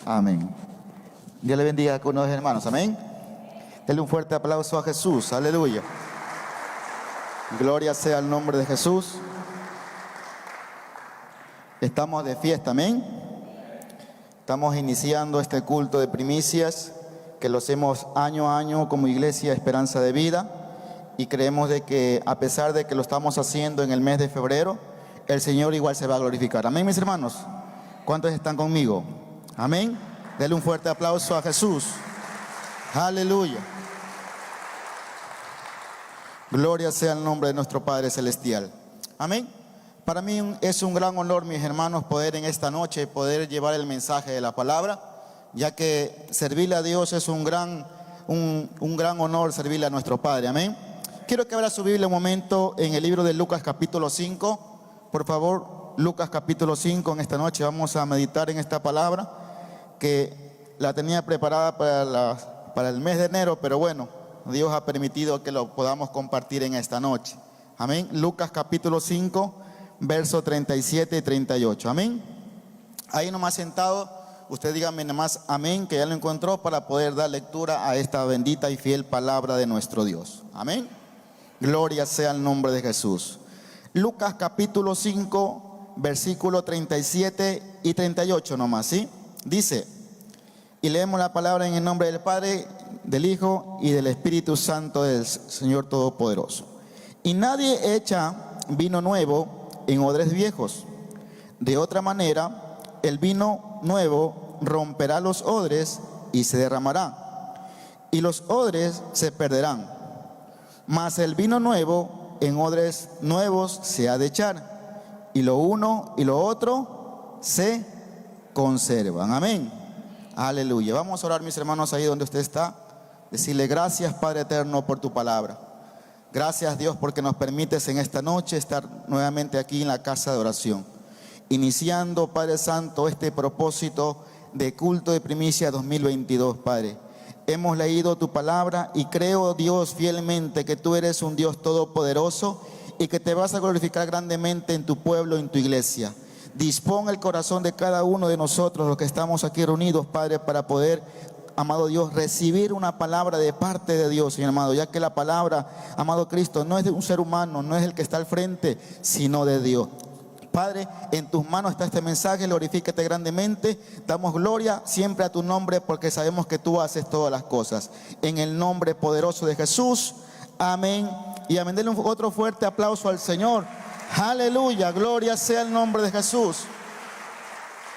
Amén. Dios le bendiga con los hermanos. Amén. Denle un fuerte aplauso a Jesús. Aleluya. Gloria sea el nombre de Jesús. Estamos de fiesta. Amén. Estamos iniciando este culto de primicias que lo hacemos año a año como Iglesia Esperanza de Vida, y creemos de que a pesar de que lo estamos haciendo en el mes de febrero, el Señor igual se va a glorificar. Amén, mis hermanos. ¿Cuántos están conmigo? Amén. Denle un fuerte aplauso a Jesús. Aleluya. Gloria sea el nombre de nuestro Padre Celestial. Amén. Para mí es un gran honor, mis hermanos, poder en esta noche poder llevar el mensaje de la palabra, ya que servirle a Dios es un gran honor servirle a nuestro Padre. Amén. Quiero que abra su Biblia un momento en el libro de Lucas capítulo 5. Por favor, Lucas capítulo 5. En esta noche vamos a meditar en esta palabra que la tenía preparada para el mes de enero, pero bueno, Dios ha permitido que lo podamos compartir en esta noche. Amén. Lucas capítulo 5, versos 37 y 38. Amén. Ahí nomás sentado, usted dígame nomás amén, que ya lo encontró, para poder dar lectura a esta bendita y fiel palabra de nuestro Dios. Amén. Gloria sea el nombre de Jesús. Lucas capítulo 5, versículo 37 y 38 nomás, ¿sí? Dice, y leemos la palabra en el nombre del Padre, del Hijo y del Espíritu Santo del Señor Todopoderoso. Y nadie echa vino nuevo en odres viejos. De otra manera, el vino nuevo romperá los odres y se derramará, y los odres se perderán. Mas el vino nuevo en odres nuevos se ha de echar, y lo uno y lo otro se conservan. Amén. Aleluya. Vamos a orar, mis hermanos, ahí donde usted está. Decirle gracias, Padre eterno, por tu palabra. Gracias, Dios, porque nos permites en esta noche estar nuevamente aquí en la casa de oración, iniciando, Padre Santo, este propósito de culto de primicia 2022, Padre. Hemos leído tu palabra y creo, Dios, fielmente que tú eres un Dios todopoderoso y que te vas a glorificar grandemente en tu pueblo, en tu iglesia. Dispón el corazón de cada uno de nosotros, los que estamos aquí reunidos, Padre, para poder, amado Dios, recibir una palabra de parte de Dios, Señor amado, ya que la palabra, amado Cristo, no es de un ser humano, no es el que está al frente, sino de Dios. Padre, en tus manos está este mensaje, glorifícate grandemente, damos gloria siempre a tu nombre, porque sabemos que tú haces todas las cosas. En el nombre poderoso de Jesús, amén y amén. Denle otro fuerte aplauso al Señor. Aleluya, gloria sea el nombre de Jesús.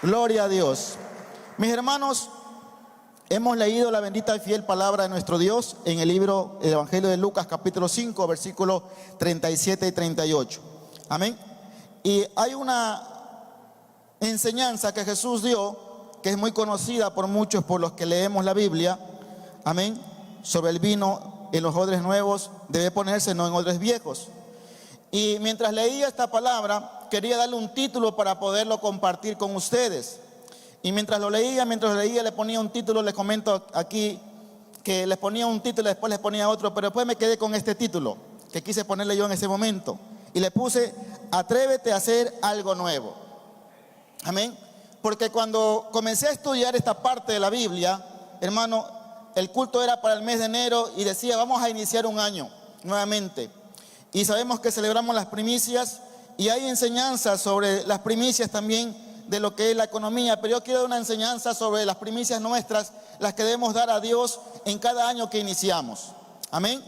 Gloria a Dios. Mis hermanos, hemos leído la bendita y fiel palabra de nuestro Dios en el libro, el Evangelio de Lucas capítulo 5, versículos 37 y 38. Amén. Y hay una enseñanza que Jesús dio, que es muy conocida por muchos, por los que leemos la Biblia, amén, sobre el vino en los odres nuevos debe ponerse, no en odres viejos. Y mientras leía esta palabra, quería darle un título para poderlo compartir con ustedes. Y mientras lo leía, le ponía un título. Les comento aquí que les ponía un título, después les ponía otro, pero después me quedé con este título que quise ponerle yo en ese momento. Y le puse, atrévete a hacer algo nuevo. Amén. Porque cuando comencé a estudiar esta parte de la Biblia, hermano, el culto era para el mes de enero y decía, vamos a iniciar un año nuevamente. Y sabemos que celebramos las primicias y hay enseñanzas sobre las primicias también de lo que es la economía, pero yo quiero dar una enseñanza sobre las primicias nuestras, las que debemos dar a Dios en cada año que iniciamos. Amén.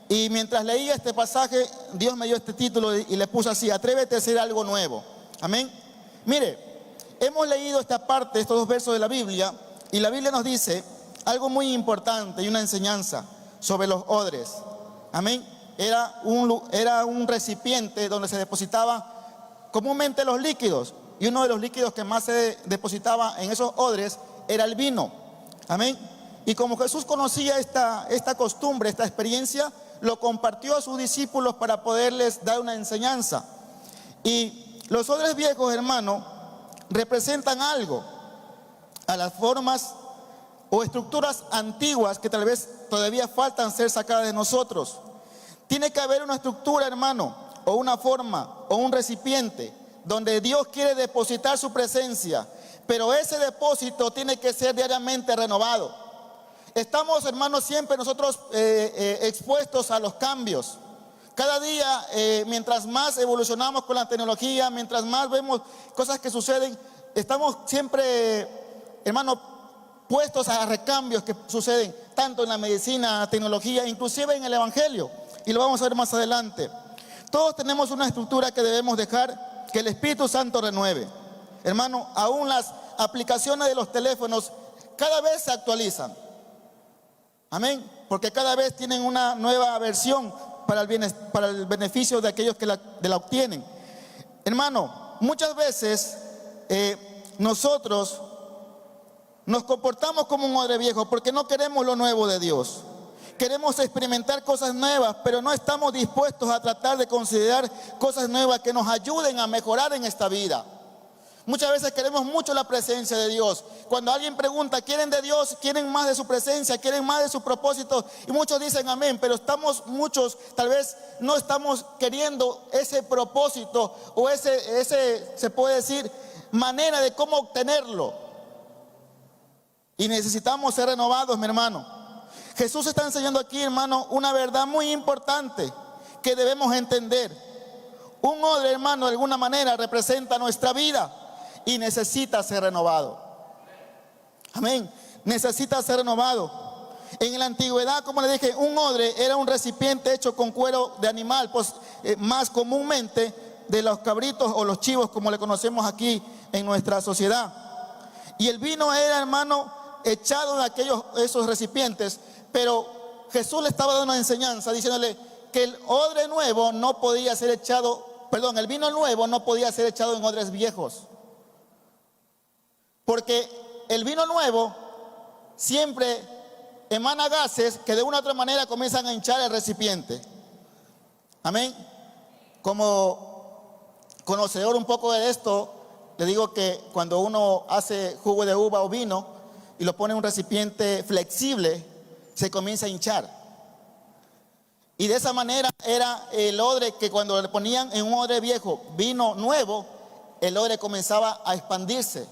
Y mientras leía este pasaje, Dios me dio este título y le puse así, atrévete a hacer algo nuevo. Amén. Mire, hemos leído esta parte, estos dos versos de la Biblia, y la Biblia nos dice algo muy importante y una enseñanza sobre los odres. Amén. Era un recipiente donde se depositaban comúnmente los líquidos, y uno de los líquidos que más se depositaba en esos odres era el vino. Amén. Y como Jesús conocía esta costumbre, esta experiencia, lo compartió a sus discípulos para poderles dar una enseñanza. Y los odres viejos, hermano, representan algo a las formas o estructuras antiguas que tal vez todavía faltan ser sacadas de nosotros. Tiene que haber una estructura, hermano, o una forma o un recipiente donde Dios quiere depositar su presencia, pero ese depósito tiene que ser diariamente renovado. Estamos, hermanos, siempre nosotros expuestos a los cambios. Cada día, mientras más evolucionamos con la tecnología, mientras más vemos cosas que suceden, estamos siempre, hermanos, puestos a recambios que suceden tanto en la medicina, la tecnología, inclusive en el evangelio, y lo vamos a ver más adelante. Todos tenemos una estructura que debemos dejar que el Espíritu Santo renueve. Hermano, aún las aplicaciones de los teléfonos cada vez se actualizan. Amén, porque cada vez tienen una nueva versión para el beneficio de aquellos que la obtienen. Hermano, muchas veces nosotros nos comportamos como un odre viejo porque no queremos lo nuevo de Dios. Queremos experimentar cosas nuevas, pero no estamos dispuestos a tratar de considerar cosas nuevas que nos ayuden a mejorar en esta vida. Muchas veces queremos mucho la presencia de Dios. Cuando alguien pregunta, ¿quieren de Dios? ¿Quieren más de su presencia? ¿Quieren más de sus propósitos? Y muchos dicen amén, pero muchos tal vez no estamos queriendo ese propósito o ese se puede decir, manera de cómo obtenerlo. Y necesitamos ser renovados, mi hermano. Jesús está enseñando aquí, hermano, una verdad muy importante que debemos entender. Un odre, hermano, de alguna manera representa nuestra vida y necesita ser renovado. Amén. Necesita ser renovado. En la antigüedad, como le dije, un odre era un recipiente hecho con cuero de animal, pues más comúnmente de los cabritos o los chivos, como le conocemos aquí en nuestra sociedad. Y el vino era, hermano, echado en esos recipientes, pero Jesús le estaba dando una enseñanza diciéndole que el odre nuevo no podía ser echado, perdón, el vino nuevo no podía ser echado en odres viejos, porque el vino nuevo siempre emana gases que de una u otra manera comienzan a hinchar el recipiente. Amén. Como conocedor un poco de esto, le digo que cuando uno hace jugo de uva o vino y lo pone en un recipiente flexible, se comienza a hinchar. Y de esa manera era el odre, que cuando le ponían en un odre viejo vino nuevo, el odre comenzaba a expandirse.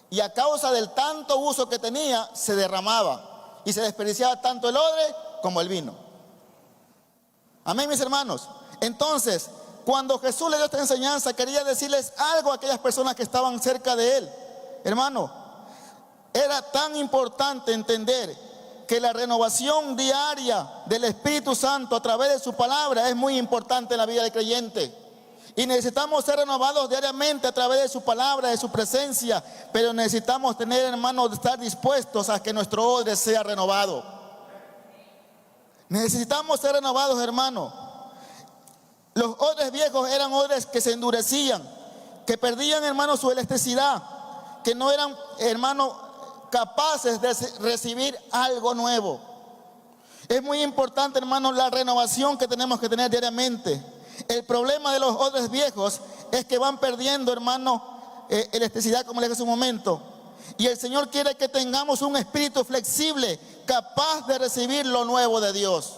Y a causa del tanto uso que tenía, se derramaba y se desperdiciaba tanto el odre como el vino. Amén, mis hermanos. Entonces, cuando Jesús le dio esta enseñanza, quería decirles algo a aquellas personas que estaban cerca de él. Hermano, era tan importante entender que la renovación diaria del Espíritu Santo a través de su palabra es muy importante en la vida del creyente. Y necesitamos ser renovados diariamente a través de su palabra, de su presencia. Pero necesitamos tener, hermanos, estar dispuestos a que nuestro odre sea renovado. Necesitamos ser renovados, hermano. Los odres viejos eran odres que se endurecían, que perdían, hermano, su elasticidad, que no eran, hermano, capaces de recibir algo nuevo. Es muy importante, hermano, la renovación que tenemos que tener diariamente. El problema de los odres viejos es que van perdiendo, hermano, elasticidad, como les dije hace un momento. Y el Señor quiere que tengamos un espíritu flexible, capaz de recibir lo nuevo de Dios.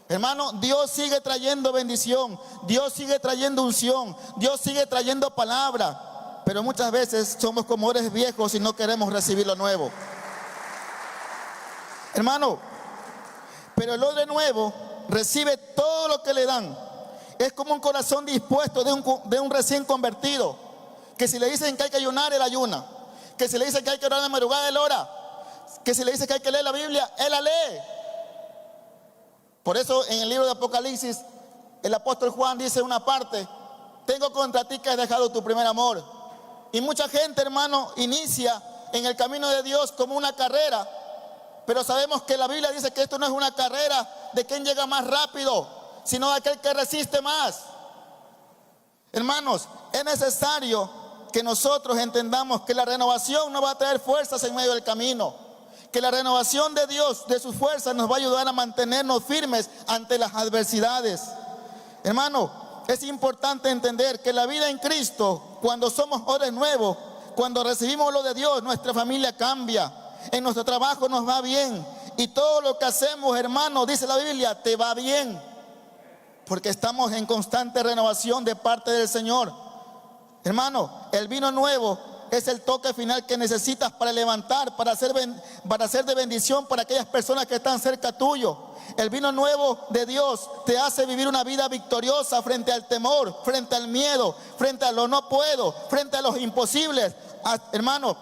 Hermano, Dios sigue trayendo bendición, Dios sigue trayendo unción, Dios sigue trayendo palabra. Pero muchas veces somos como odres viejos y no queremos recibir lo nuevo. Hermano, pero el odre nuevo recibe todo lo que le dan. Es como un corazón dispuesto de un recién convertido, que si le dicen que hay que ayunar, él ayuna. Que si le dicen que hay que orar de madrugada, él ora. Que si le dicen que hay que leer la Biblia, él la lee. Por eso en el libro de Apocalipsis, el apóstol Juan dice una parte: tengo contra ti que has dejado tu primer amor. Y mucha gente, hermano, inicia en el camino de Dios como una carrera, pero sabemos que la Biblia dice que esto no es una carrera de quien llega más rápido, sino de aquel que resiste más. Hermanos, es necesario que nosotros entendamos que la renovación nos va a traer fuerzas en medio del camino, que la renovación de Dios, de sus fuerzas, nos va a ayudar a mantenernos firmes ante las adversidades. Hermano, es importante entender que la vida en Cristo, cuando somos odres nuevos, cuando recibimos lo de Dios, nuestra familia cambia, en nuestro trabajo nos va bien, y todo lo que hacemos, hermano, dice la Biblia, te va bien, porque estamos en constante renovación de parte del Señor. Hermano, el vino nuevo es el toque final que necesitas para levantar, para ser de bendición para aquellas personas que están cerca tuyo. El vino nuevo de Dios te hace vivir una vida victoriosa frente al temor, frente al miedo, frente a lo no puedo, frente a los imposibles. Hermano,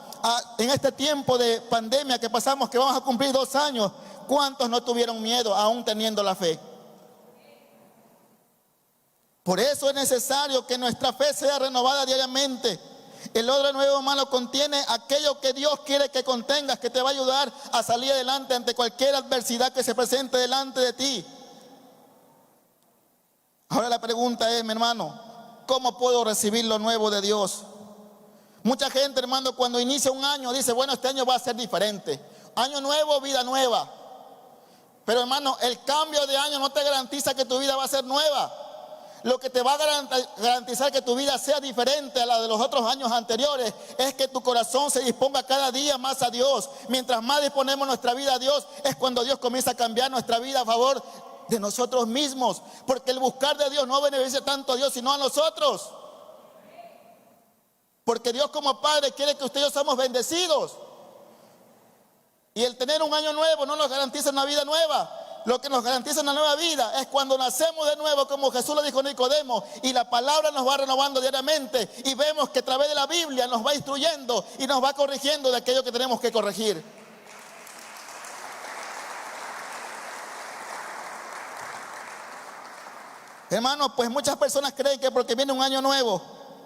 en este tiempo de pandemia que pasamos, que vamos a cumplir 2 años, ¿cuántos no tuvieron miedo aún teniendo la fe? Por eso es necesario que nuestra fe sea renovada diariamente. El odre nuevo, hermano, contiene aquello que Dios quiere que contengas, que te va a ayudar a salir adelante ante cualquier adversidad que se presente delante de ti. Ahora la pregunta es, mi hermano, ¿cómo puedo recibir lo nuevo de Dios? Mucha gente, hermano, cuando inicia un año dice, bueno, este año va a ser diferente. Año nuevo, vida nueva. Pero, hermano, el cambio de año no te garantiza que tu vida va a ser nueva. Lo que te va a garantizar que tu vida sea diferente a la de los otros años anteriores es que tu corazón se disponga cada día más a Dios. Mientras más disponemos nuestra vida a Dios, es cuando Dios comienza a cambiar nuestra vida a favor de nosotros mismos. Porque el buscar de Dios no beneficia tanto a Dios, sino a nosotros. Porque Dios como Padre quiere que usted y yo seamos bendecidos. Y el tener un año nuevo no nos garantiza una vida nueva. Lo que nos garantiza una nueva vida es cuando nacemos de nuevo, como Jesús lo dijo a Nicodemo, y la palabra nos va renovando diariamente y vemos que a través de la Biblia nos va instruyendo y nos va corrigiendo de aquello que tenemos que corregir. Hermanos, pues muchas personas creen que porque viene un año nuevo,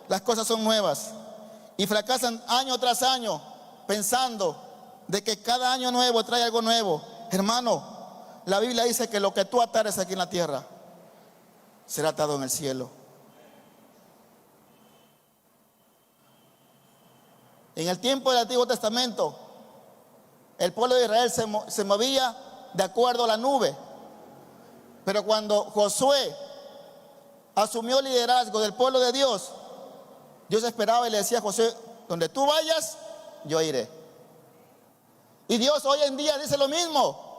las cosas son nuevas y fracasan año tras año pensando de que cada año nuevo trae algo nuevo. Hermano, la Biblia dice que lo que tú atares aquí en la tierra será atado en el cielo. En el tiempo del Antiguo Testamento, el pueblo de Israel se movía de acuerdo a la nube. Pero cuando Josué asumió el liderazgo del pueblo de Dios, Dios esperaba y le decía a Josué, donde tú vayas, yo iré. Y Dios hoy en día dice lo mismo.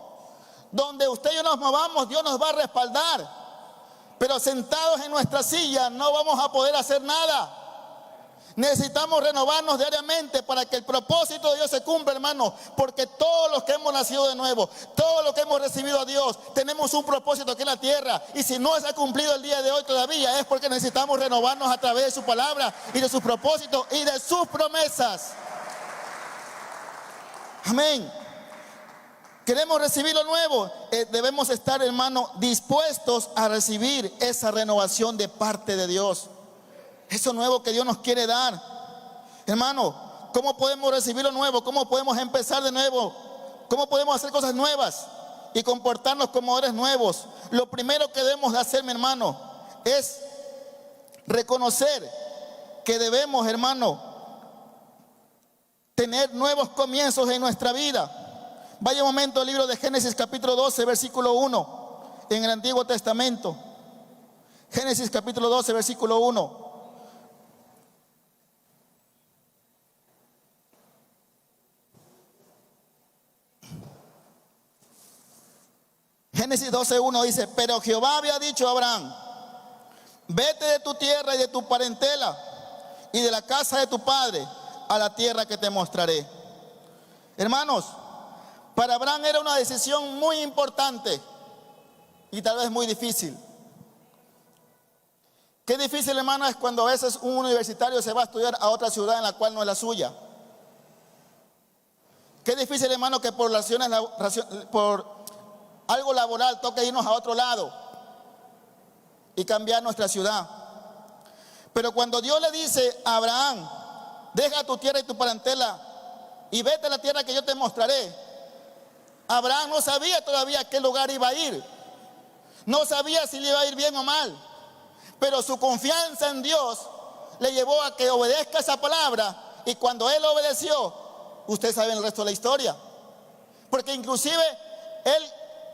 Donde usted y yo nos movamos, Dios nos va a respaldar. Pero sentados en nuestra silla no vamos a poder hacer nada. Necesitamos renovarnos diariamente para que el propósito de Dios se cumpla, hermano. Porque todos los que hemos nacido de nuevo, todos los que hemos recibido a Dios, tenemos un propósito aquí en la tierra. Y si no se ha cumplido el día de hoy todavía, es porque necesitamos renovarnos a través de su palabra y de sus propósitos y de sus promesas. Amén. Queremos recibir lo nuevo, debemos estar, hermano, dispuestos a recibir esa renovación de parte de Dios. Eso nuevo que Dios nos quiere dar. Hermano, ¿cómo podemos recibir lo nuevo? ¿Cómo podemos empezar de nuevo? ¿Cómo podemos hacer cosas nuevas y comportarnos como seres nuevos? Lo primero que debemos de hacer, mi hermano, es reconocer que debemos, hermano, tener nuevos comienzos en nuestra vida. Vaya un momento al libro de Génesis capítulo 12, versículo 1, en el Antiguo Testamento. Génesis capítulo 12, versículo 1. Génesis 12, 1 dice, pero Jehová había dicho a Abraham, vete de tu tierra y de tu parentela y de la casa de tu padre a la tierra que te mostraré. Hermanos, para Abraham era una decisión muy importante y tal vez muy difícil. Qué difícil, hermano, es cuando a veces un universitario se va a estudiar a otra ciudad en la cual no es la suya. Qué difícil, hermano, que por algo laboral toque irnos a otro lado y cambiar nuestra ciudad. Pero cuando Dios le dice a Abraham, deja tu tierra y tu parentela y vete a la tierra que yo te mostraré, Abraham no sabía todavía a qué lugar iba a ir. No sabía si le iba a ir bien o mal. Pero su confianza en Dios le llevó a que obedezca esa palabra. Y cuando él obedeció, usted sabe el resto de la historia. Porque inclusive él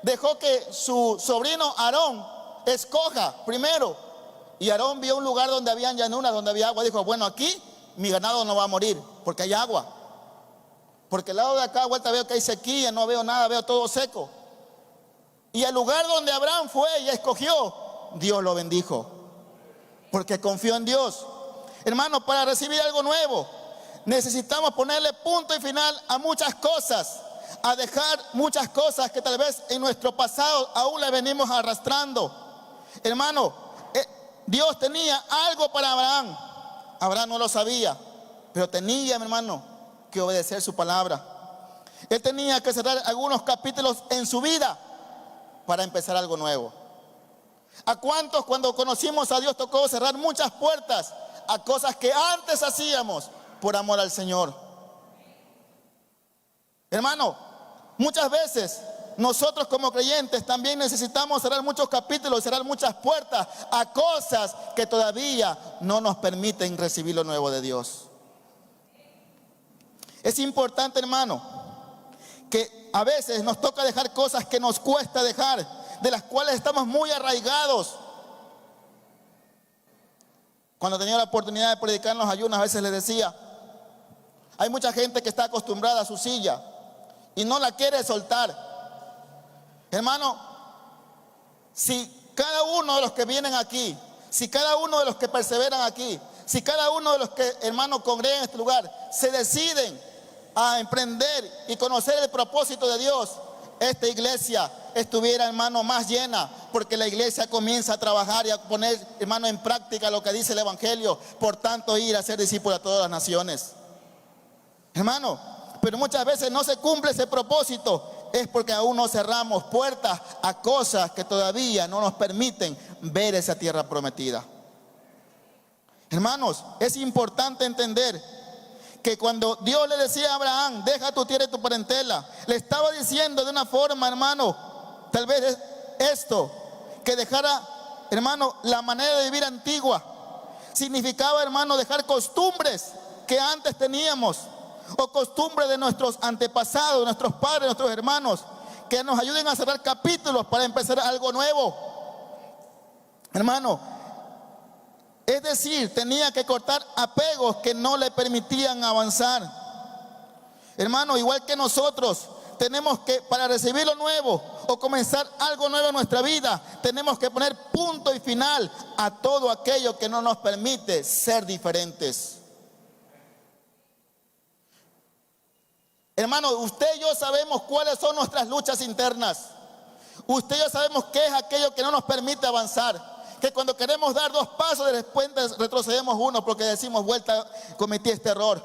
dejó que su sobrino Aarón escoja primero. Y Aarón vio un lugar donde había llanura, donde había agua. Dijo, bueno, aquí mi ganado no va a morir porque hay agua. Porque el lado de acá, vuelta, veo que hay sequía, no veo nada, veo todo seco. Y el lugar donde Abraham fue y escogió, Dios lo bendijo. Porque confió en Dios. Hermano, para recibir algo nuevo, necesitamos ponerle punto y final a muchas cosas, a dejar muchas cosas que tal vez en nuestro pasado aún le venimos arrastrando. Hermano, Dios tenía algo para Abraham. Abraham no lo sabía, pero tenía, mi hermano, que obedecer su palabra. Él tenía que cerrar algunos capítulos en su vida para empezar algo nuevo. ¿A cuántos cuando conocimos a Dios tocó cerrar muchas puertas a cosas que antes hacíamos por amor al Señor? Hermano, muchas veces nosotros como creyentes también necesitamos cerrar muchos capítulos, cerrar muchas puertas a cosas que todavía no nos permiten recibir lo nuevo de Dios. Es importante, hermano, que a veces nos toca dejar cosas que nos cuesta dejar, de las cuales estamos muy arraigados. Cuando tenía la oportunidad de predicar en los ayunos, a veces les decía, hay mucha gente que está acostumbrada a su silla y no la quiere soltar. Hermano, si cada uno de los que vienen aquí, si cada uno de los que perseveran aquí, si cada uno de los que, hermano, congregan en este lugar, se deciden a emprender y conocer el propósito de Dios, esta iglesia estuviera, hermano, más llena, porque la iglesia comienza a trabajar y a poner, hermano, en práctica lo que dice el Evangelio. Por tanto, ir a ser discípulos a todas las naciones. Hermano, pero muchas veces no se cumple ese propósito. Es porque aún no cerramos puertas a cosas que todavía no nos permiten ver esa tierra prometida. Hermanos, es importante entender que cuando Dios le decía a Abraham, deja tu tierra y tu parentela, le estaba diciendo de una forma, hermano, tal vez esto, que dejara, hermano, la manera de vivir antigua. Significaba, hermano, dejar costumbres que antes teníamos, o costumbres de nuestros antepasados, nuestros padres, nuestros hermanos, que nos ayuden a cerrar capítulos para empezar algo nuevo. Hermano, es decir, tenía que cortar apegos que no le permitían avanzar. Hermano, igual que nosotros, tenemos que, para recibir lo nuevo o comenzar algo nuevo en nuestra vida, tenemos que poner punto y final a todo aquello que no nos permite ser diferentes. Hermano, usted y yo sabemos cuáles son nuestras luchas internas. Usted y yo sabemos qué es aquello que no nos permite avanzar. Que cuando queremos dar 2 pasos, de repente retrocedemos 1 porque decimos, vuelta, cometí este error.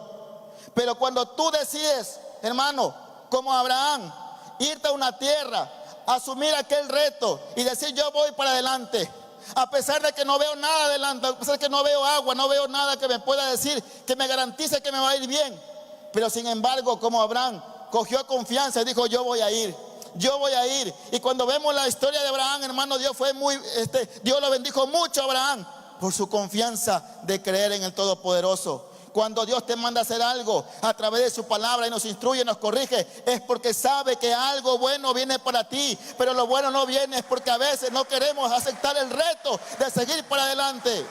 Pero cuando tú decides, hermano, como Abraham, irte a una tierra, asumir aquel reto y decir, yo voy para adelante, a pesar de que no veo nada adelante, a pesar de que no veo agua, no veo nada que me pueda decir, que me garantice que me va a ir bien. Pero sin embargo, como Abraham cogió confianza y dijo, yo voy a ir, yo voy a ir. Y cuando vemos la historia de Abraham, hermano, Dios lo bendijo mucho a Abraham por su confianza de creer en el Todopoderoso. Cuando Dios te manda a hacer algo a través de su palabra y nos instruye, nos corrige, es porque sabe que algo bueno viene para ti. Pero lo bueno no viene, es porque a veces no queremos aceptar el reto de seguir para adelante.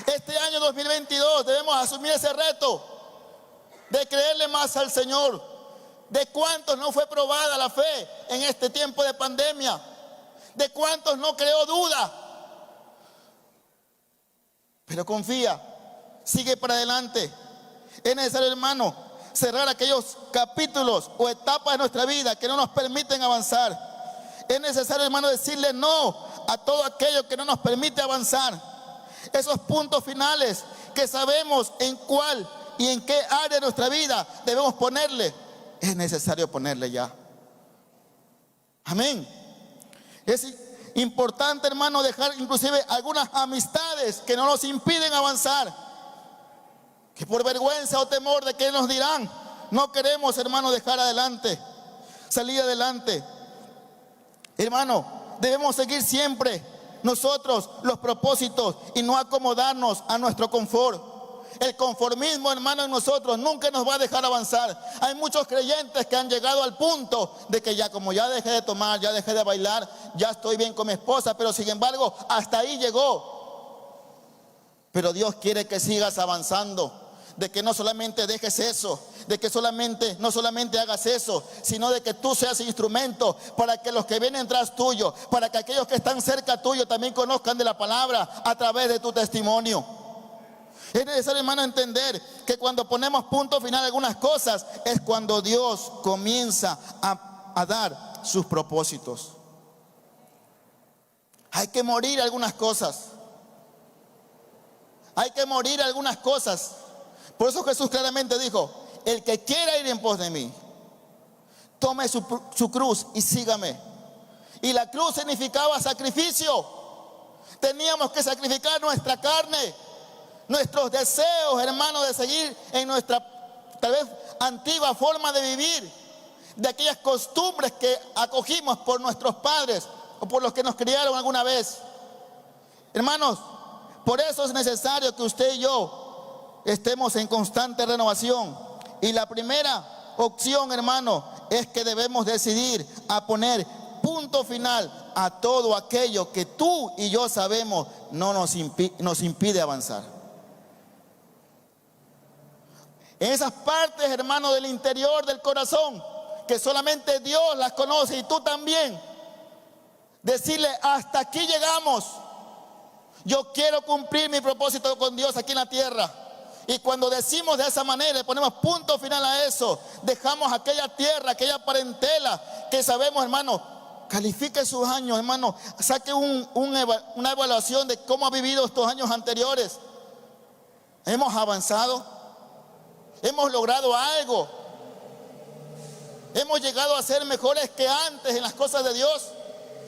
Este año 2022 debemos asumir ese reto de creerle más al Señor. ¿De cuántos no fue probada la fe en este tiempo de pandemia? ¿De cuántos no creó duda? Pero confía, sigue para adelante. Es necesario, hermano, cerrar aquellos capítulos o etapas de nuestra vida que no nos permiten avanzar. Es necesario, hermano, decirle no a todo aquello que no nos permite avanzar. Esos puntos finales que sabemos en cuál y en qué área de nuestra vida debemos ponerle, es necesario ponerle ya. Amén. Es importante, hermano, dejar inclusive algunas amistades que no nos impiden avanzar, que por vergüenza o temor de que nos dirán, no queremos, hermano, dejar adelante, salir adelante. Hermano, debemos seguir siempre nosotros los propósitos y no acomodarnos a nuestro confort. El conformismo, hermano, en nosotros nunca nos va a dejar avanzar. Hay muchos creyentes que han llegado al punto de que ya, como ya dejé de tomar, ya dejé de bailar, ya estoy bien con mi esposa, pero sin embargo hasta ahí llegó. Pero Dios quiere que sigas avanzando, de que no solamente dejes eso, de que no solamente hagas eso, sino de que tú seas instrumento para que los que vienen tras tuyo, para que aquellos que están cerca tuyo también conozcan de la palabra a través de tu testimonio. Es necesario, hermano, entender que cuando ponemos punto final a algunas cosas es cuando Dios comienza a dar sus propósitos. Hay que morir algunas cosas. Hay que morir algunas cosas. Por eso Jesús claramente dijo: el que quiera ir en pos de mí, tome su cruz y sígame. Y la cruz significaba sacrificio. Teníamos que sacrificar nuestra carne, nuestros deseos, hermanos, de seguir en nuestra tal vez antigua forma de vivir, de aquellas costumbres que acogimos por nuestros padres o por los que nos criaron alguna vez. Hermanos, por eso es necesario que usted y yo estemos en constante renovación. Y la primera opción, hermano, es que debemos decidir a poner punto final a todo aquello que tú y yo sabemos no nos impide avanzar. En esas partes, hermano, del interior del corazón, que solamente Dios las conoce y tú también, decirle: hasta aquí llegamos. Yo quiero cumplir mi propósito con Dios aquí en la tierra. Y cuando decimos de esa manera, ponemos punto final a eso, dejamos aquella tierra, aquella parentela que sabemos, hermano, califique sus años, hermano, saque una evaluación de cómo ha vivido estos años anteriores. ¿Hemos avanzado? ¿Hemos logrado algo? ¿Hemos llegado a ser mejores que antes en las cosas de Dios?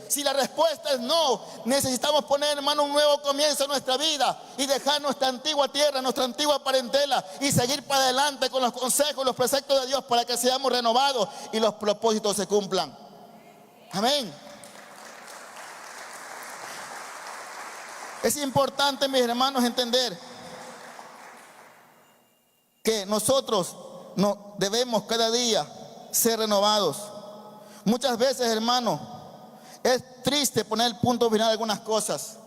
Si la respuesta es no, necesitamos poner, hermano, un nuevo comienzo en nuestra vida y dejar nuestra antigua tierra, nuestra antigua parentela y seguir para adelante con los consejos, los preceptos de Dios para que seamos renovados y los propósitos se cumplan. Amén. Es importante, mis hermanos, entender que nosotros no debemos cada día ser renovados. Muchas veces, hermano, es triste poner el punto final a algunas cosas.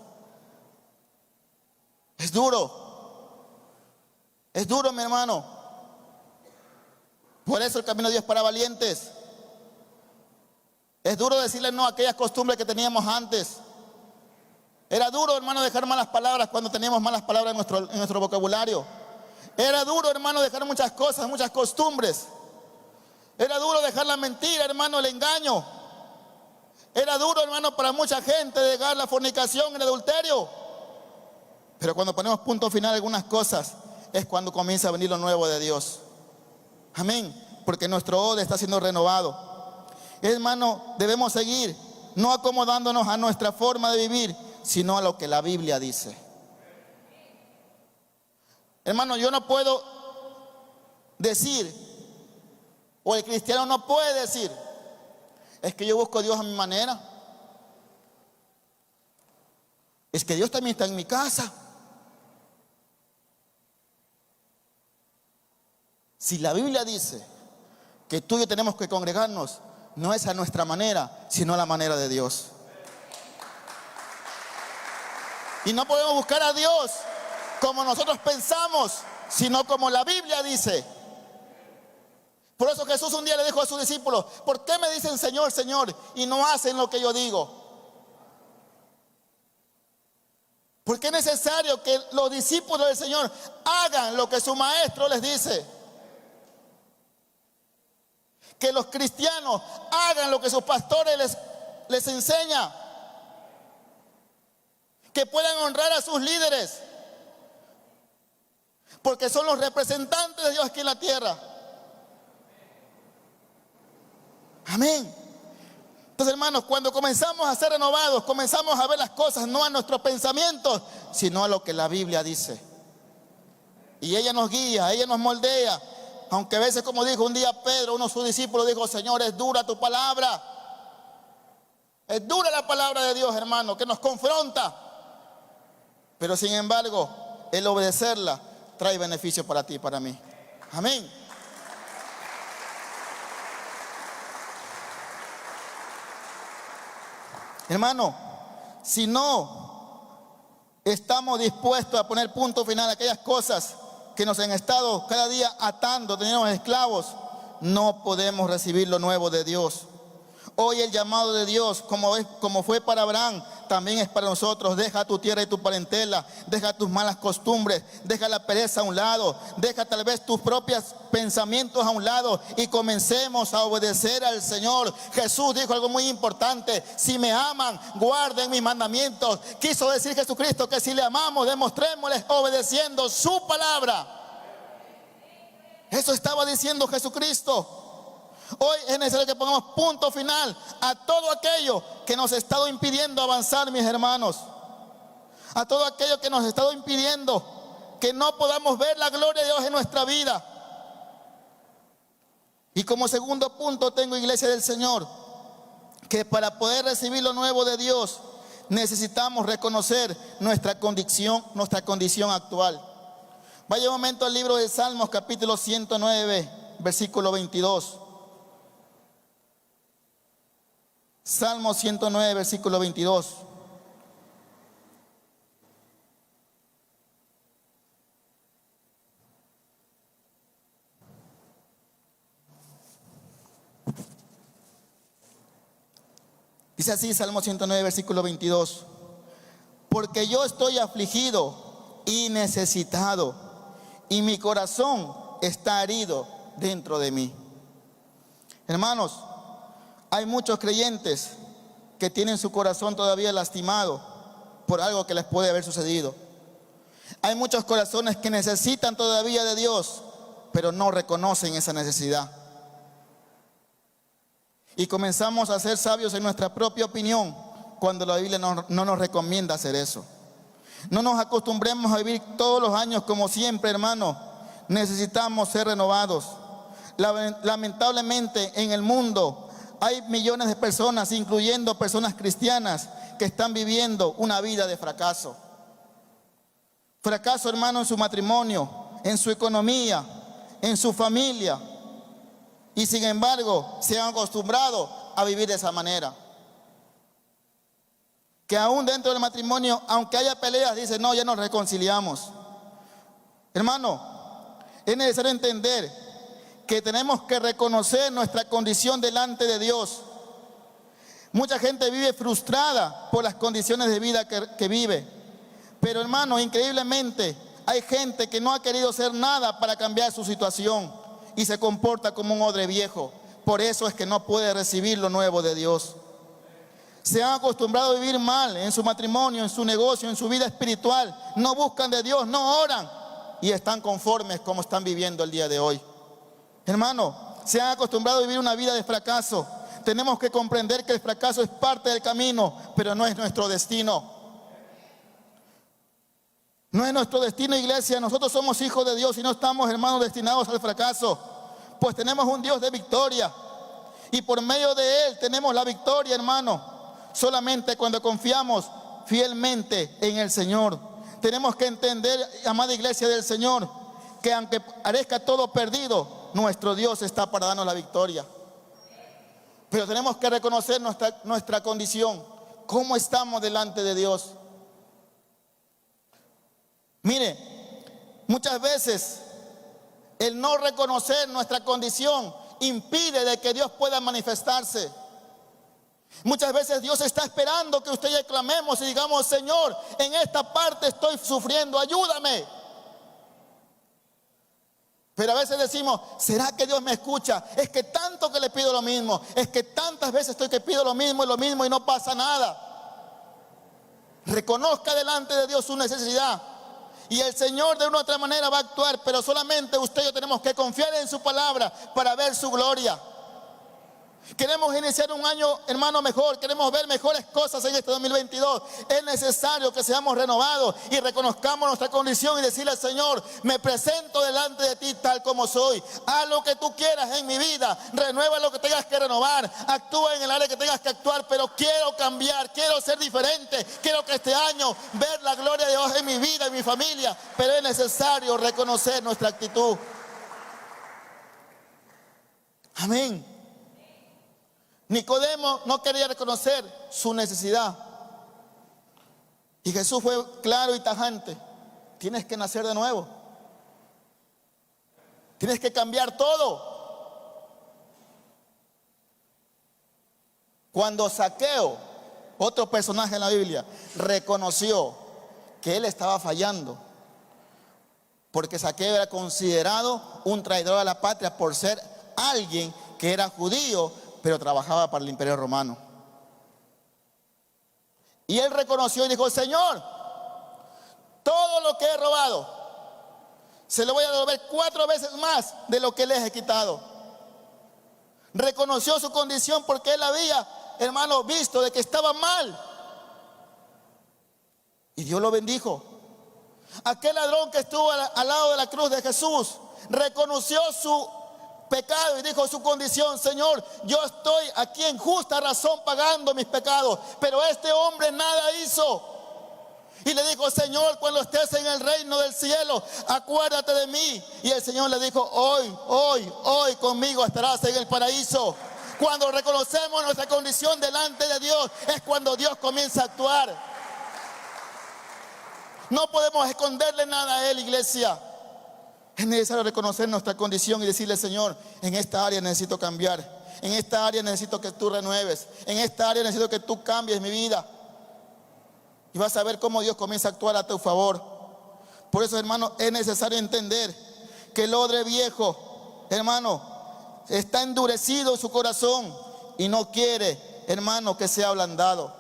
Es duro. Es duro, mi hermano. Por eso el camino de Dios es para valientes. Es duro decirle no a aquellas costumbres que teníamos antes. Era duro, hermano, dejar malas palabras cuando teníamos malas palabras en nuestro vocabulario. Era duro, hermano, dejar muchas cosas, muchas costumbres. Era duro dejar la mentira, hermano, el engaño. Era duro, hermano, para mucha gente dejar la fornicación, el adulterio. Pero cuando ponemos punto final a algunas cosas, es cuando comienza a venir lo nuevo de Dios. Amén. Porque nuestro odre está siendo renovado. Hermano, debemos seguir no acomodándonos a nuestra forma de vivir, sino a lo que la Biblia dice. Hermano, yo no puedo decir, o el cristiano no puede decir: es que yo busco a Dios a mi manera. Es que Dios también está en mi casa. Si la Biblia dice que tú y yo tenemos que congregarnos, no es a nuestra manera, sino a la manera de Dios. Y no podemos buscar a Dios como nosotros pensamos, sino como la Biblia dice. Por eso Jesús un día le dijo a sus discípulos: ¿por qué me dicen Señor, Señor, y no hacen lo que yo digo? Porque es necesario que los discípulos del Señor hagan lo que su maestro les dice. Que los cristianos hagan lo que sus pastores les enseñan. Que puedan honrar a sus líderes, porque son los representantes de Dios aquí en la tierra. Amén. Entonces, hermanos, cuando comenzamos a ser renovados, comenzamos a ver las cosas no a nuestros pensamientos, sino a lo que la Biblia dice. Y ella nos guía, ella nos moldea. Aunque a veces, como dijo un día Pedro, uno de sus discípulos, dijo: Señor, es dura tu palabra. Es dura la palabra de Dios, hermano, que nos confronta. Pero sin embargo, el obedecerla trae beneficio para ti y para mí. Amén. Hermano, si no estamos dispuestos a poner punto final a aquellas cosas que nos han estado cada día atando, teniendo esclavos, no podemos recibir lo nuevo de Dios. Hoy el llamado de Dios, como fue para Abraham, también es para nosotros. Deja tu tierra y tu parentela, deja tus malas costumbres, deja la pereza a un lado, deja tal vez tus propios pensamientos a un lado y comencemos a obedecer al Señor. Jesús dijo algo muy importante: si me aman, guarden mis mandamientos. Quiso decir Jesucristo que si le amamos, demostrémosles obedeciendo su palabra. Eso estaba diciendo Jesucristo. Hoy es necesario que pongamos punto final a todo aquello que nos ha estado impidiendo avanzar, mis hermanos. A todo aquello que nos ha estado impidiendo que no podamos ver la gloria de Dios en nuestra vida. Y como segundo punto tengo, iglesia del Señor, que para poder recibir lo nuevo de Dios necesitamos reconocer nuestra condición actual. Vaya un momento al libro de Salmos, capítulo 109, versículo 22. Salmo 109, versículo 22. Dice así, Salmo 109, versículo 22. Porque yo estoy afligido y necesitado, y mi corazón está herido dentro de mí. Hermanos, hay muchos creyentes que tienen su corazón todavía lastimado por algo que les puede haber sucedido. Hay muchos corazones que necesitan todavía de Dios, pero no reconocen esa necesidad. Y comenzamos a ser sabios en nuestra propia opinión cuando la Biblia no nos recomienda hacer eso. No nos acostumbremos a vivir todos los años como siempre, hermano. Necesitamos ser renovados. Lamentablemente en el mundo hay millones de personas, incluyendo personas cristianas, que están viviendo una vida de fracaso. Fracaso, hermano, en su matrimonio, en su economía, en su familia. Y sin embargo, se han acostumbrado a vivir de esa manera. Que aún dentro del matrimonio, aunque haya peleas, dicen, no, ya nos reconciliamos. Hermano, es necesario entender que tenemos que reconocer nuestra condición delante de Dios. Mucha gente vive frustrada por las condiciones de vida que vive. Pero hermano, increíblemente hay gente que no ha querido hacer nada para cambiar su situación y se comporta como un odre viejo. Por eso es que no puede recibir lo nuevo de Dios. Se han acostumbrado a vivir mal en su matrimonio, en su negocio, en su vida espiritual. No buscan de Dios, no oran y están conformes como están viviendo el día de hoy. Hermano, se han acostumbrado a vivir una vida de fracaso. Tenemos que comprender que el fracaso es parte del camino, pero no es nuestro destino. No es nuestro destino, iglesia. Nosotros somos hijos de Dios y no estamos, hermanos, destinados al fracaso. Pues tenemos un Dios de victoria. Y por medio de Él tenemos la victoria, hermano. Solamente cuando confiamos fielmente en el Señor. Tenemos que entender, amada iglesia del Señor, que aunque parezca todo perdido, nuestro Dios está para darnos la victoria. Pero tenemos que reconocer nuestra condición. ¿Cómo estamos delante de Dios? Mire, muchas veces el no reconocer nuestra condición impide de que Dios pueda manifestarse. Muchas veces Dios está esperando que usted y yo clamemos y digamos, Señor, en esta parte estoy sufriendo, ayúdame. Pero a veces decimos, ¿será que Dios me escucha? Es que tanto que le pido lo mismo, es que tantas veces estoy que pido lo mismo y no pasa nada. Reconozca delante de Dios su necesidad y el Señor de una u otra manera va a actuar, pero solamente usted y yo tenemos que confiar en su palabra para ver su gloria. Queremos iniciar un año, hermano, mejor. Queremos ver mejores cosas en este 2022. Es necesario que seamos renovados y reconozcamos nuestra condición y decirle al Señor, me presento delante de ti tal como soy. Haz lo que tú quieras en mi vida. Renueva lo que tengas que renovar. Actúa en el área que tengas que actuar. Pero quiero cambiar, quiero ser diferente. Quiero que este año ver la gloria de Dios en mi vida, en mi familia. Pero es necesario reconocer nuestra actitud. Amén. Nicodemo no quería reconocer su necesidad. Y Jesús fue claro y tajante. Tienes que nacer de nuevo. Tienes que cambiar todo. Cuando Zaqueo otro personaje en la Biblia, reconoció que él estaba fallando, porque Zaqueo era considerado un traidor a la patria por ser alguien que era judío, pero trabajaba para el Imperio Romano. Y él reconoció y dijo: Señor, todo lo que he robado, se lo voy a devolver 4 veces más de lo que les he quitado. Reconoció su condición porque él había, hermano, visto de que estaba mal. Y Dios lo bendijo. Aquel ladrón que estuvo al lado de la cruz de Jesús reconoció su pecado y dijo su condición: Señor, yo estoy aquí en justa razón pagando mis pecados, pero este hombre nada hizo. Y le dijo: Señor, cuando estés en el reino del cielo, acuérdate de mí. Y el Señor le dijo: hoy conmigo estarás en el paraíso. Cuando reconocemos nuestra condición delante de Dios, es cuando Dios comienza a actuar. No podemos esconderle nada a Él, iglesia. Es necesario reconocer nuestra condición y decirle: Señor, en esta área necesito cambiar. En esta área necesito que tú renueves. En esta área necesito que tú cambies mi vida. Y vas a ver cómo Dios comienza a actuar a tu favor. Por eso, hermano, es necesario entender que el odre viejo, hermano, está endurecido su corazón y no quiere, hermano, que sea ablandado.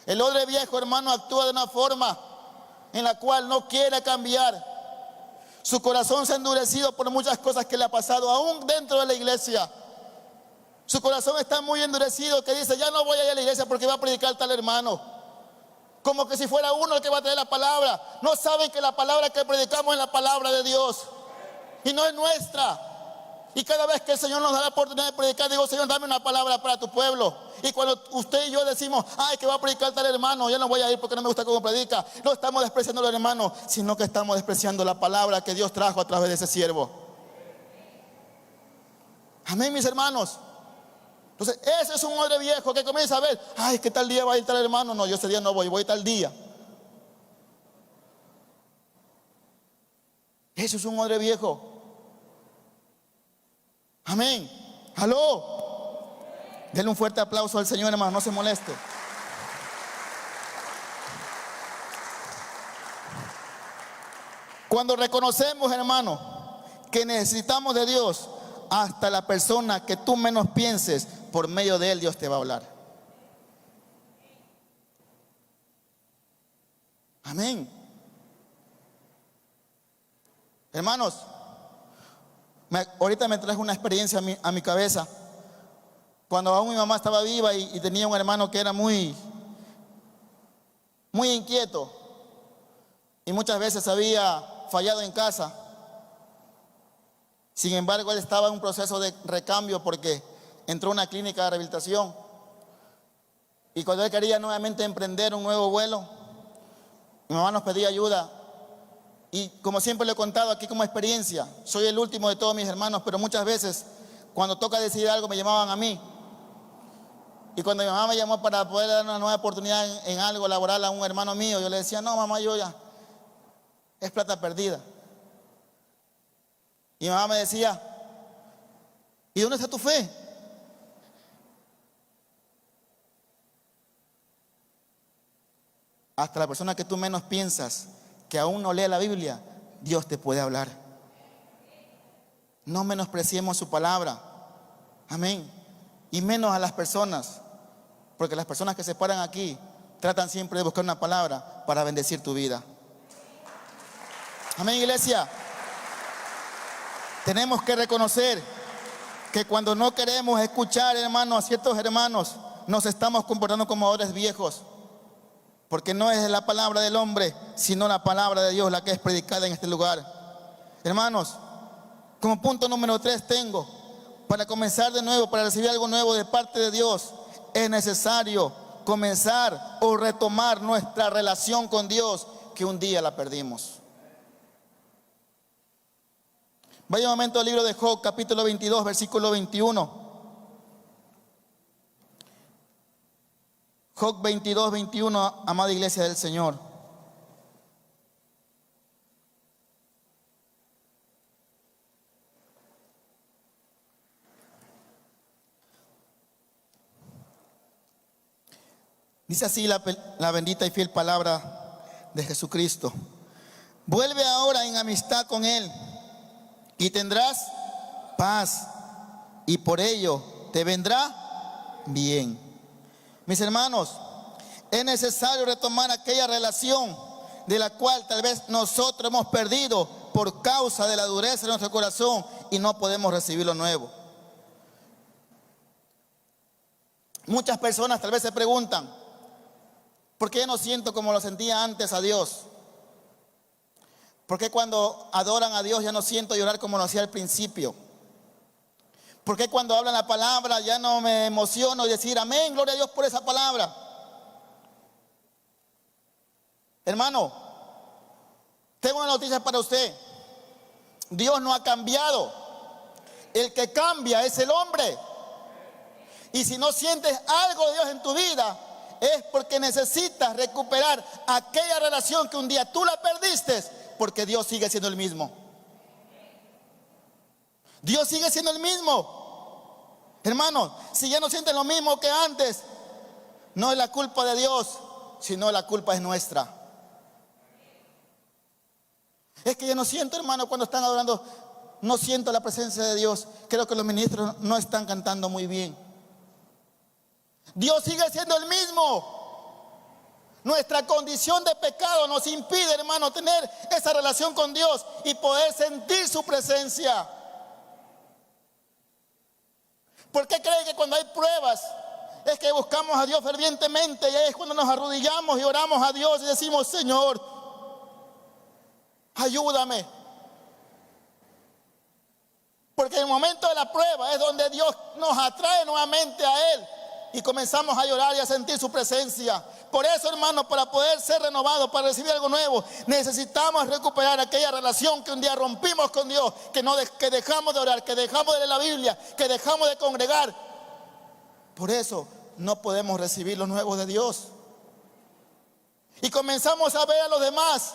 El odre viejo, hermano, actúa de una forma en la cual no quiere cambiar. Su corazón se ha endurecido por muchas cosas que le ha pasado, aún dentro de la iglesia. Su corazón está muy endurecido, que dice: ya no voy a ir a la iglesia porque va a predicar tal hermano. Como que si fuera uno el que va a traer la palabra. No saben que la palabra que predicamos es la palabra de Dios y no es nuestra. Y cada vez que el Señor nos da la oportunidad de predicar, digo: Señor, dame una palabra para tu pueblo. Y cuando usted y yo decimos: ay, que va a predicar tal hermano, yo no voy a ir porque no me gusta cómo predica, no estamos despreciando al hermano, sino que estamos despreciando la palabra que Dios trajo a través de ese siervo. Amén, mis hermanos. Entonces, ese es un odre viejo que comienza a ver: ay, que tal día va a ir tal hermano. No, yo ese día no voy tal día. Eso es un odre viejo. Amén. Aló. Denle un fuerte aplauso al Señor, hermano, no se moleste. Cuando reconocemos, hermano, que necesitamos de Dios, hasta la persona que tú menos pienses, por medio de Él Dios te va a hablar. Amén. Hermanos, ahorita me trajo una experiencia a mi cabeza. Cuando aún mi mamá estaba viva y tenía un hermano que era muy inquieto y muchas veces había fallado en casa. Sin embargo, él estaba en un proceso de recambio porque entró a una clínica de rehabilitación. Y cuando él quería nuevamente emprender un nuevo vuelo, mi mamá nos pedía ayuda. Y como siempre le he contado aquí como experiencia, soy el último de todos mis hermanos, pero muchas veces cuando toca decidir algo me llamaban a mí. Y cuando mi mamá me llamó para poder dar una nueva oportunidad en algo laboral a un hermano mío, yo le decía: no, mamá, yo ya, es plata perdida. Y mi mamá me decía: ¿y dónde está tu fe? Hasta la persona que tú menos piensas, que aún no lee la Biblia, Dios te puede hablar. No menospreciemos su palabra. Amén. Y menos a las personas, porque las personas que se paran aquí tratan siempre de buscar una palabra para bendecir tu vida. Amén, iglesia. Tenemos que reconocer que cuando no queremos escuchar, hermanos, a ciertos hermanos, nos estamos comportando como odres viejos. Porque no es la palabra del hombre, sino la palabra de Dios la que es predicada en este lugar. Hermanos, como punto número 3 tengo: para comenzar de nuevo, para recibir algo nuevo de parte de Dios, es necesario comenzar o retomar nuestra relación con Dios, que un día la perdimos. Vaya un momento al libro de Job, capítulo 22, versículo 21. Job 22, 21, amada iglesia del Señor. Dice así la bendita y fiel palabra de Jesucristo. Vuelve ahora en amistad con Él y tendrás paz, y por ello te vendrá bien. Mis hermanos, es necesario retomar aquella relación de la cual tal vez nosotros hemos perdido por causa de la dureza de nuestro corazón y no podemos recibir lo nuevo. Muchas personas tal vez se preguntan: ¿por qué yo no siento como lo sentía antes a Dios? ¿Por qué cuando adoran a Dios ya no siento llorar como lo hacía al principio? ¿Por qué cuando hablan la palabra ya no me emociono y decir amén, gloria a Dios por esa palabra? Hermano, tengo una noticia para usted. Dios no ha cambiado. El que cambia es el hombre. Y si no sientes algo de Dios en tu vida, es porque necesitas recuperar aquella relación que un día tú la perdiste, porque Dios sigue siendo el mismo. Dios sigue siendo el mismo. Hermanos, si ya no sientes lo mismo que antes, no es la culpa de Dios, sino la culpa es nuestra. Es que yo no siento, hermano, cuando están adorando, no siento la presencia de Dios. Creo que los ministros no están cantando muy bien. Dios sigue siendo el mismo. Nuestra condición de pecado nos impide, hermano, tener esa relación con Dios y poder sentir su presencia. ¿Por qué cree que cuando hay pruebas es que buscamos a Dios fervientemente y ahí es cuando nos arrodillamos y oramos a Dios y decimos: Señor, ayúdame? Porque en el momento de la prueba es donde Dios nos atrae nuevamente a Él y comenzamos a llorar y a sentir su presencia. Por eso, hermano, para poder ser renovados, para recibir algo nuevo, necesitamos recuperar aquella relación que un día rompimos con Dios, que dejamos de orar, que dejamos de leer la Biblia, que dejamos de congregar. Por eso no podemos recibir lo nuevo de Dios. Y comenzamos a ver a los demás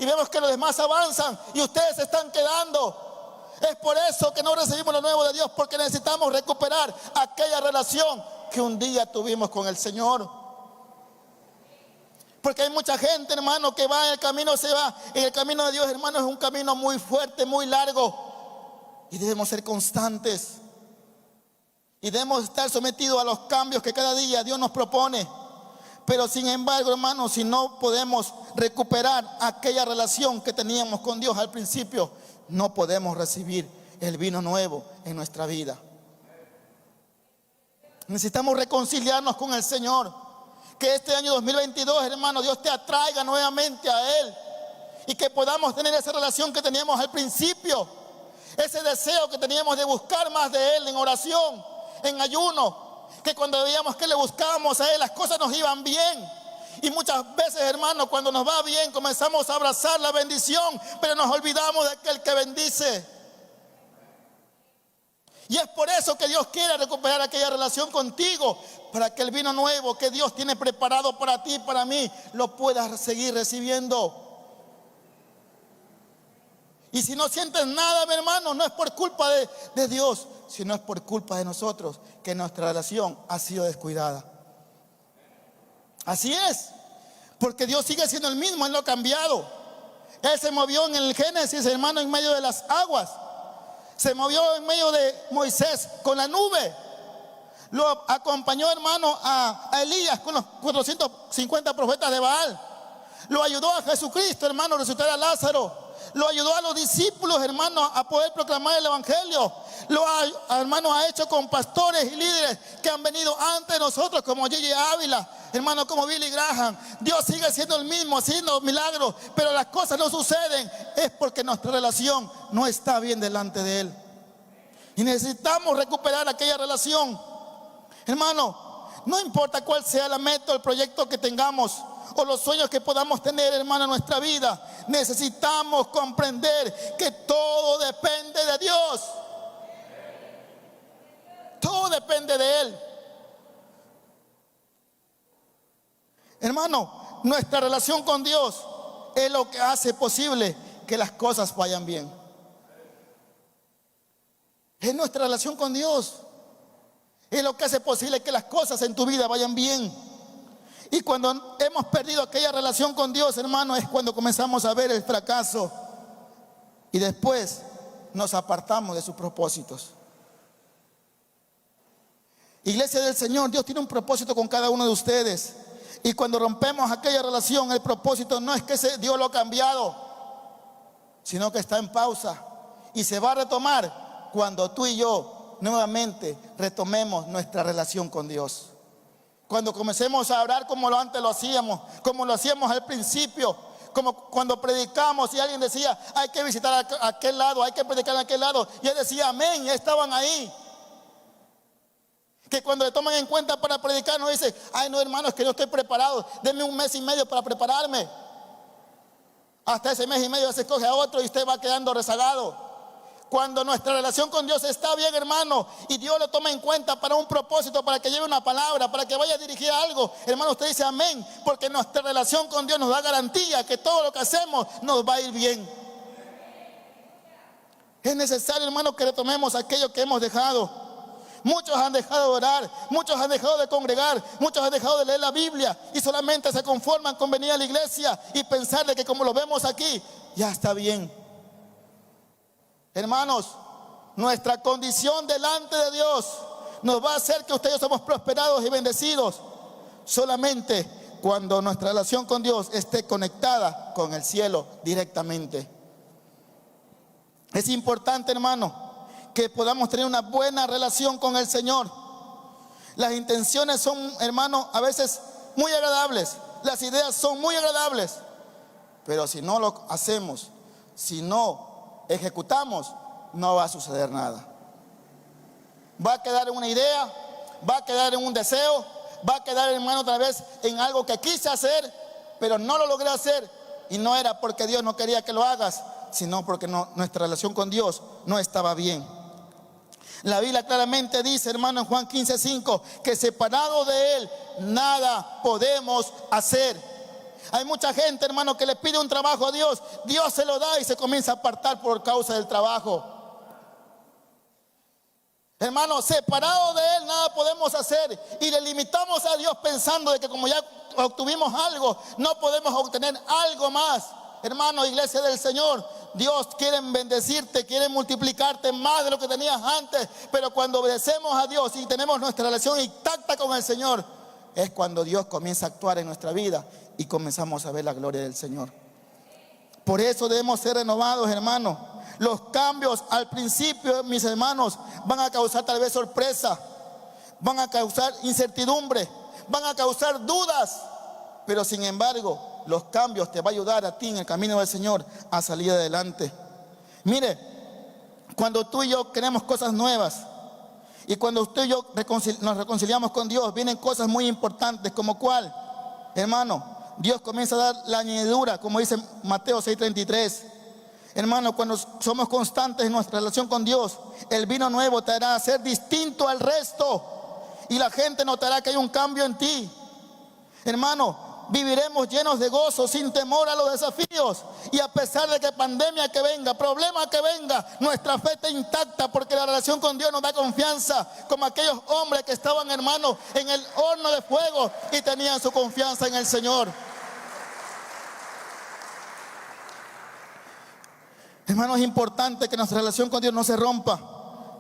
y vemos que los demás avanzan y ustedes se están quedando. Es por eso que no recibimos lo nuevo de Dios, porque necesitamos recuperar aquella relación que un día tuvimos con el Señor. Porque hay mucha gente, hermano, que va en el camino, se va en el camino de Dios, hermano. Es un camino muy fuerte, muy largo, y debemos ser constantes y debemos estar sometidos a los cambios que cada día Dios nos propone. Pero sin embargo, hermano, si no podemos recuperar aquella relación que teníamos con Dios al principio, no podemos recibir el vino nuevo en nuestra vida. Necesitamos reconciliarnos con el Señor. Que este año 2022, hermano, Dios te atraiga nuevamente a Él y que podamos tener esa relación que teníamos al principio, ese deseo que teníamos de buscar más de Él en oración, en ayuno, que cuando veíamos que le buscábamos a Él, las cosas nos iban bien. Y muchas veces, hermano, cuando nos va bien, comenzamos a abrazar la bendición, pero nos olvidamos de aquel que bendice. Y es por eso que Dios quiere recuperar aquella relación contigo, para que el vino nuevo que Dios tiene preparado para ti y para mí lo puedas seguir recibiendo. Y si no sientes nada, mi hermano, no es por culpa de Dios, sino es por culpa de nosotros, que nuestra relación ha sido descuidada. Así es, porque Dios sigue siendo el mismo, Él no ha cambiado. Él se movió en el Génesis, hermano, en medio de las aguas. Se movió en medio de Moisés con la nube. Lo acompañó, hermano, a Elías con los 450 profetas de Baal. Lo ayudó a Jesucristo, hermano, a resucitar a Lázaro. Lo ayudó a los discípulos, hermano, a poder proclamar el evangelio. Hermano, ha hecho con pastores y líderes que han venido antes de nosotros, como Gigi Ávila, hermano, como Billy Graham. Dios sigue siendo el mismo, haciendo milagros, pero las cosas no suceden. Es porque nuestra relación no está bien delante de Él. Y necesitamos recuperar aquella relación. Hermano, no importa cuál sea la meta o el proyecto que tengamos, o los sueños que podamos tener, hermano, en nuestra vida, necesitamos comprender que todo depende de Dios. Todo depende de Él. Hermano, nuestra relación con Dios es lo que hace posible que las cosas vayan bien. Es nuestra relación con Dios. Es lo que hace posible que las cosas en tu vida vayan bien. Y cuando hemos perdido aquella relación con Dios, hermano, es cuando comenzamos a ver el fracaso. Y después nos apartamos de sus propósitos. Iglesia del Señor, Dios tiene un propósito con cada uno de ustedes. Y cuando rompemos aquella relación, el propósito no es que Dios lo ha cambiado, sino que está en pausa. Y se va a retomar cuando tú y yo nuevamente retomemos nuestra relación con Dios. Cuando comencemos a orar como antes lo hacíamos, como lo hacíamos al principio, como cuando predicamos y alguien decía, hay que visitar a aquel lado, hay que predicar a aquel lado, y él decía amén, ya estaban ahí. Que cuando le toman en cuenta para predicar, no dice, ay no hermanos, que yo estoy preparado, denme un mes y medio para prepararme. Hasta ese mes y medio se escoge a otro y usted va quedando rezagado. Cuando nuestra relación con Dios está bien, hermano, y Dios lo toma en cuenta para un propósito, para que lleve una palabra, para que vaya a dirigir algo, hermano, usted dice amén, porque nuestra relación con Dios nos da garantía que todo lo que hacemos nos va a ir bien. Es necesario, hermano, que retomemos aquello que hemos dejado. Muchos han dejado de orar, muchos han dejado de congregar, muchos han dejado de leer la Biblia y solamente se conforman con venir a la iglesia y pensar de que como lo vemos aquí, ya está bien. Hermanos, nuestra condición delante de Dios nos va a hacer que ustedes somos prosperados y bendecidos solamente cuando nuestra relación con Dios esté conectada con el cielo directamente. Es importante, hermano, que podamos tener una buena relación con el Señor. Las intenciones son, hermano, a veces muy agradables, las ideas son muy agradables, pero si no lo hacemos, si no ejecutamos, no va a suceder nada. Va a quedar en una idea, va a quedar en un deseo, va a quedar, hermano, otra vez en algo que quise hacer, pero no lo logré hacer. Y no era porque Dios no quería que lo hagas, sino porque nuestra relación con Dios no estaba bien. La Biblia claramente dice, hermano, en Juan 15:5, que separado de Él nada podemos hacer. Hay mucha gente, hermano, que le pide un trabajo a Dios, Dios se lo da y se comienza a apartar por causa del trabajo. Hermano, separado de Él nada podemos hacer, y le limitamos a Dios pensando de que como ya obtuvimos algo, no podemos obtener algo más. Hermano, iglesia del Señor, Dios quiere bendecirte, quiere multiplicarte más de lo que tenías antes, pero cuando obedecemos a Dios y tenemos nuestra relación intacta con el Señor, es cuando Dios comienza a actuar en nuestra vida y comenzamos a ver la gloria del Señor. Por eso debemos ser renovados, hermanos. Los cambios al principio, mis hermanos, van a causar tal vez sorpresa, van a causar incertidumbre, van a causar dudas, pero sin embargo los cambios te van a ayudar a ti en el camino del Señor a salir adelante. Mire, cuando tú y yo queremos cosas nuevas y cuando usted y yo nos reconciliamos con Dios, vienen cosas muy importantes, como cuál, hermano, Dios comienza a dar la añadidura, como dice Mateo 6:33. Hermano, cuando somos constantes en nuestra relación con Dios, el vino nuevo te hará ser distinto al resto y la gente notará que hay un cambio en ti. Hermano, viviremos llenos de gozo, sin temor a los desafíos, y a pesar de que pandemia que venga, problema que venga, nuestra fe está intacta, porque la relación con Dios nos da confianza, como aquellos hombres que estaban, hermanos, en el horno de fuego y tenían su confianza en el Señor. Hermano, es importante que nuestra relación con Dios no se rompa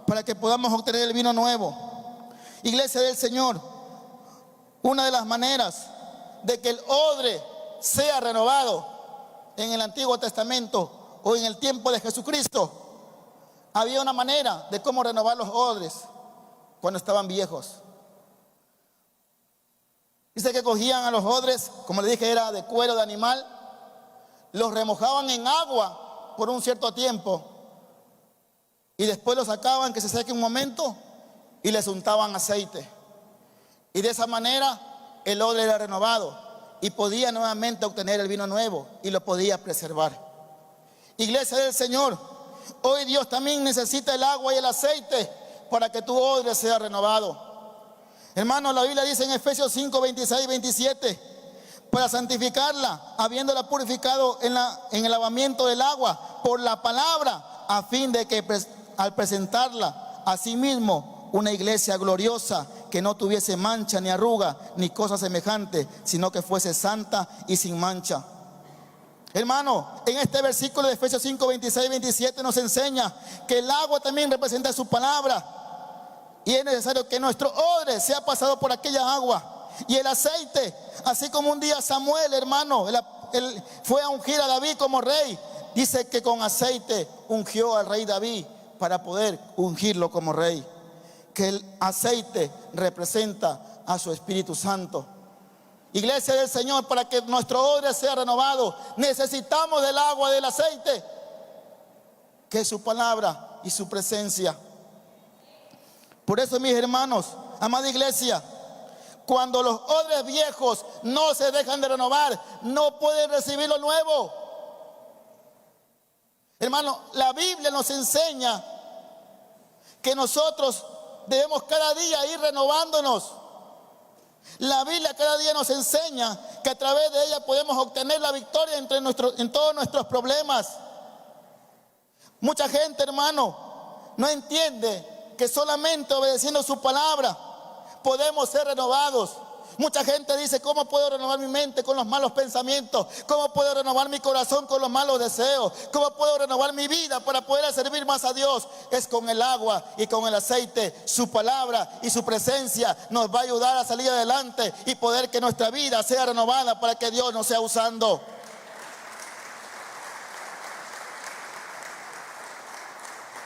para que podamos obtener el vino nuevo. Iglesia del Señor, una de las maneras de que el odre sea renovado en el Antiguo Testamento o en el tiempo de Jesucristo, había una manera de cómo renovar los odres cuando estaban viejos. Dice que cogían a los odres, como le dije, era de cuero de animal, los remojaban en agua por un cierto tiempo y después los sacaban, que se seque un momento, y les untaban aceite, y de esa manera el odre era renovado y podía nuevamente obtener el vino nuevo y lo podía preservar. Iglesia del Señor, hoy Dios también necesita el agua y el aceite para que tu odre sea renovado. Hermano, la Biblia dice en Efesios 5:26-27, para santificarla, habiéndola purificado en el lavamiento del agua por la palabra, a fin de que al presentarla a sí mismo una iglesia gloriosa, que no tuviese mancha ni arruga ni cosa semejante, sino que fuese santa y sin mancha. Hermano, en este versículo de Efesios 5, 26 y 27 nos enseña que el agua también representa su palabra. Y es necesario que nuestro odre sea pasado por aquella agua. Y el aceite, así como un día Samuel, hermano, él fue a ungir a David como rey. Dice que con aceite ungió al rey David para poder ungirlo como rey. Que el aceite representa a su Espíritu Santo. Iglesia del Señor, para que nuestro odre sea renovado, necesitamos del agua, del aceite, que es su palabra y su presencia. Por eso, mis hermanos, amada iglesia, cuando los odres viejos no se dejan de renovar, no pueden recibir lo nuevo. Hermano, la Biblia nos enseña que nosotros debemos cada día ir renovándonos. La Biblia cada día nos enseña que a través de ella podemos obtener la victoria en todos nuestros problemas. Mucha gente, hermano, no entiende que solamente obedeciendo su palabra podemos ser renovados. Mucha gente dice: ¿cómo puedo renovar mi mente con los malos pensamientos? ¿Cómo puedo renovar mi corazón con los malos deseos? ¿Cómo puedo renovar mi vida para poder servir más a Dios? Es con el agua y con el aceite. Su palabra y su presencia nos va a ayudar a salir adelante y poder que nuestra vida sea renovada para que Dios nos sea usando.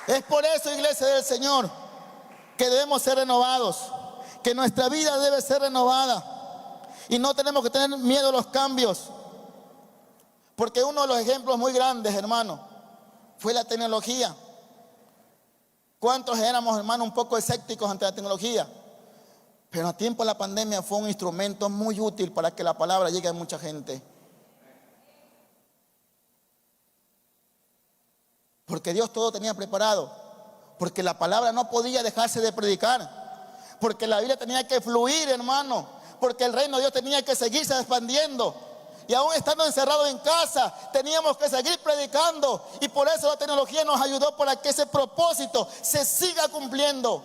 Es por eso, iglesia del Señor, que debemos ser renovados, que nuestra vida debe ser renovada y no tenemos que tener miedo a los cambios, porque uno de los ejemplos muy grandes, hermano, fue la tecnología. ¿Cuántos éramos, hermano, un poco escépticos ante la tecnología? Pero a tiempo de la pandemia fue un instrumento muy útil para que la palabra llegue a mucha gente. Porque Dios todo tenía preparado, porque la palabra no podía dejarse de predicar, porque la Biblia tenía que fluir, hermano, porque el reino de Dios tenía que seguirse expandiendo. Y aún estando encerrados en casa, teníamos que seguir predicando. Y por eso la tecnología nos ayudó para que ese propósito se siga cumpliendo.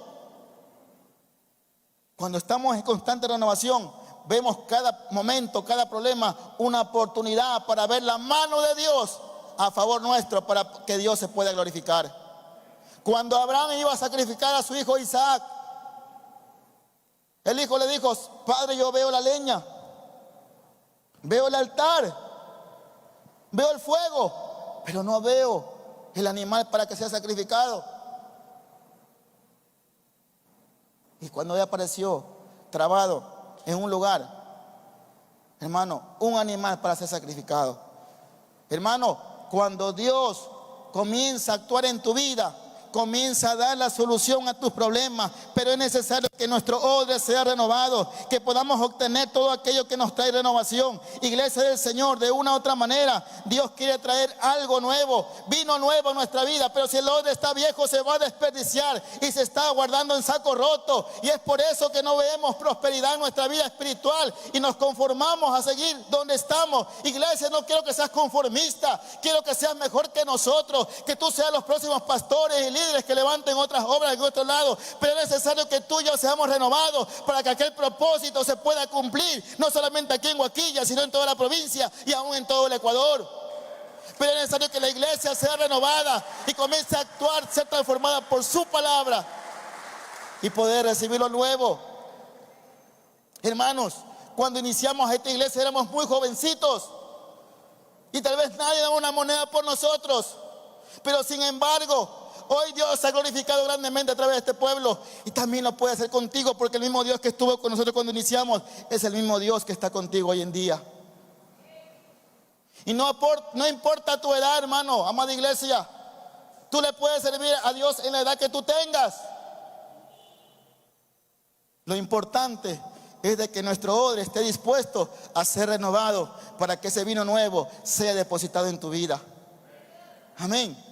Cuando estamos en constante renovación, vemos cada momento, cada problema, una oportunidad para ver la mano de Dios a favor nuestro, para que Dios se pueda glorificar. Cuando Abraham iba a sacrificar a su hijo Isaac, el hijo le dijo: Padre, yo veo la leña, veo el altar, veo el fuego, pero no veo el animal para que sea sacrificado. Y cuando él apareció trabado en un lugar, hermano, un animal para ser sacrificado. Hermano, cuando Dios comienza a actuar en tu vida, comienza a dar la solución a tus problemas, pero es necesario que nuestro odre sea renovado, que podamos obtener todo aquello que nos trae renovación. Iglesia del Señor, de una u otra manera, Dios quiere traer algo nuevo, vino nuevo a nuestra vida, pero si el odre está viejo se va a desperdiciar y se está guardando en saco roto. Y es por eso que no vemos prosperidad en nuestra vida espiritual y nos conformamos a seguir donde estamos. Iglesia, no quiero que seas conformista, quiero que seas mejor que nosotros, que tú seas los próximos pastores y líderes que levanten otras obras en otro lado, pero es necesario que tú y yo seamos renovados para que aquel propósito se pueda cumplir, no solamente aquí en Huaquilla, sino en toda la provincia y aún en todo el Ecuador. Pero es necesario que la iglesia sea renovada y comience a actuar, ser transformada por su palabra y poder recibir lo nuevo. Hermanos, cuando iniciamos esta iglesia éramos muy jovencitos y tal vez nadie daba una moneda por nosotros, pero sin embargo hoy Dios se ha glorificado grandemente a través de este pueblo y también lo puede hacer contigo, porque el mismo Dios que estuvo con nosotros cuando iniciamos es el mismo Dios que está contigo hoy en día. Y no importa tu edad, hermano, amada iglesia, tú le puedes servir a Dios en la edad que tú tengas. Lo importante es de que nuestro odre esté dispuesto a ser renovado para que ese vino nuevo sea depositado en tu vida. Amén.